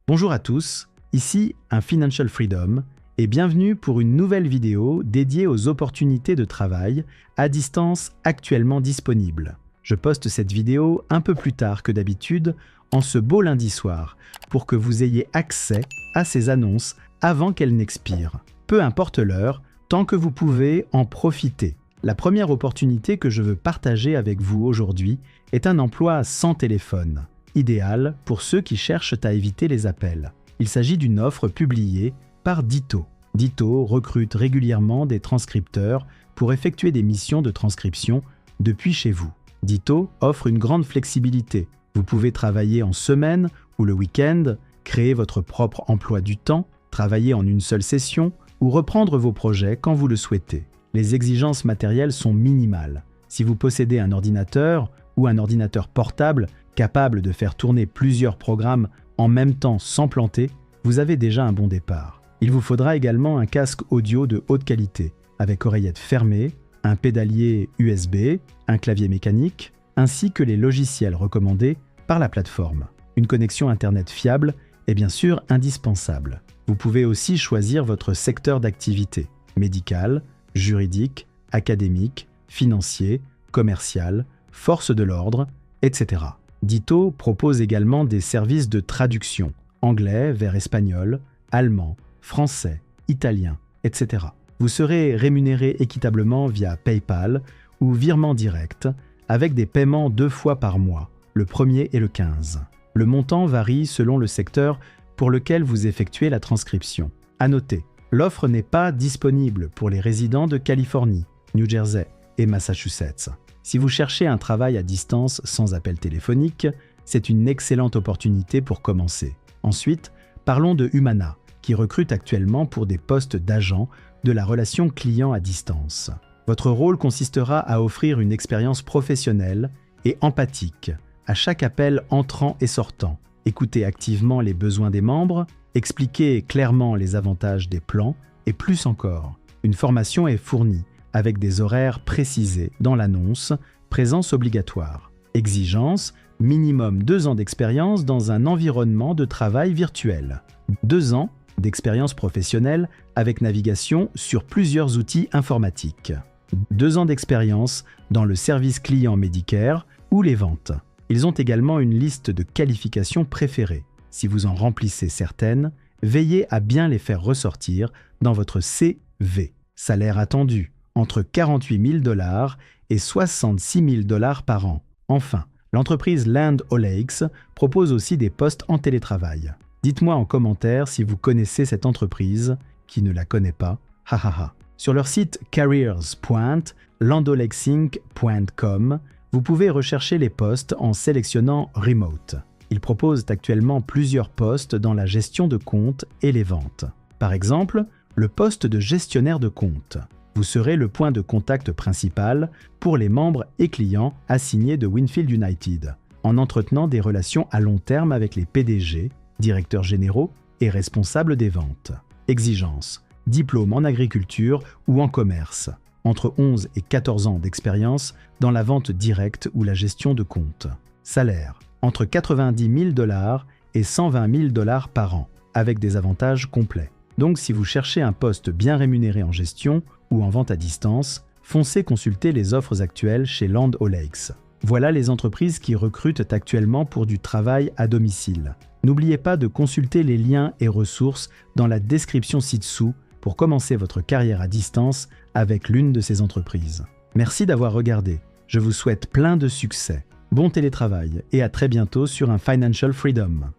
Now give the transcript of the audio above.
Bonjour à tous, ici un Financial Freedom et bienvenue pour une nouvelle vidéo dédiée aux opportunités de travail à distance actuellement disponibles. Je poste cette vidéo un peu plus tard que d'habitude en ce beau lundi soir pour que vous ayez accès à ces annonces avant qu'elles n'expirent. Peu importe l'heure, tant que vous pouvez en profiter. La première opportunité que je veux partager avec vous aujourd'hui est un emploi sans téléphone, idéal pour ceux qui cherchent à éviter les appels. Il s'agit d'une offre publiée par Ditto. Ditto recrute régulièrement des transcripteurs pour effectuer des missions de transcription depuis chez vous. Ditto offre une grande flexibilité. Vous pouvez travailler en semaine ou le week-end, créer votre propre emploi du temps, travailler en une seule session ou reprendre vos projets quand vous le souhaitez. Les exigences matérielles sont minimales. Si vous possédez un ordinateur ou un ordinateur portable capable de faire tourner plusieurs programmes en même temps sans planter, vous avez déjà un bon départ. Il vous faudra également un casque audio de haute qualité, avec oreillettes fermées, un pédalier USB, un clavier mécanique, ainsi que les logiciels recommandés par la plateforme. Une connexion Internet fiable est bien sûr indispensable. Vous pouvez aussi choisir votre secteur d'activité, médical, juridique, académique, financier, commercial, force de l'ordre, etc. Ditto propose également des services de traduction, anglais vers espagnol, allemand, français, italien, etc. Vous serez rémunéré équitablement via PayPal ou virement direct, avec des paiements 2 fois par mois, le 1er et le 15. Le montant varie selon le secteur pour lequel vous effectuez la transcription. À noter, l'offre n'est pas disponible pour les résidents de Californie, New Jersey et Massachusetts. Si vous cherchez un travail à distance sans appel téléphonique, c'est une excellente opportunité pour commencer. Ensuite, parlons de Humana, qui recrute actuellement pour des postes d'agent de la relation client à distance. Votre rôle consistera à offrir une expérience professionnelle et empathique à chaque appel entrant et sortant, écouter activement les besoins des membres, expliquer clairement les avantages des plans et plus encore. Une formation est fournie avec des horaires précisés dans l'annonce, présence obligatoire. Exigence, minimum 2 ans d'expérience dans un environnement de travail virtuel. 2 ans d'expérience professionnelle avec navigation sur plusieurs outils informatiques. 2 ans d'expérience dans le service client Medicare ou les ventes. Ils ont également une liste de qualifications préférées. Si vous en remplissez certaines, veillez à bien les faire ressortir dans votre CV. Salaire attendu, entre 48 000 $ et 66 000 $ par an. Enfin, l'entreprise Land O'Lakes propose aussi des postes en télétravail. Dites-moi en commentaire si vous connaissez cette entreprise, qui ne la connaît pas, hahaha. Sur leur site careers.landolakesync.com, vous pouvez rechercher les postes en sélectionnant Remote. Ils proposent actuellement plusieurs postes dans la gestion de comptes et les ventes. Par exemple, le poste de gestionnaire de compte. Vous serez le point de contact principal pour les membres et clients assignés de Winfield United, en entretenant des relations à long terme avec les PDG, directeurs généraux et responsables des ventes. Exigence, diplôme en agriculture ou en commerce, entre 11 et 14 ans d'expérience dans la vente directe ou la gestion de compte. Salaire, entre 90 000 $ et 120 000 $ par an, avec des avantages complets. Donc si vous cherchez un poste bien rémunéré en gestion ou en vente à distance, foncez consulter les offres actuelles chez Land O'Lakes. Voilà les entreprises qui recrutent actuellement pour du travail à domicile. N'oubliez pas de consulter les liens et ressources dans la description ci-dessous pour commencer votre carrière à distance avec l'une de ces entreprises. Merci d'avoir regardé. Je vous souhaite plein de succès. Bon télétravail et à très bientôt sur un Financial Freedom.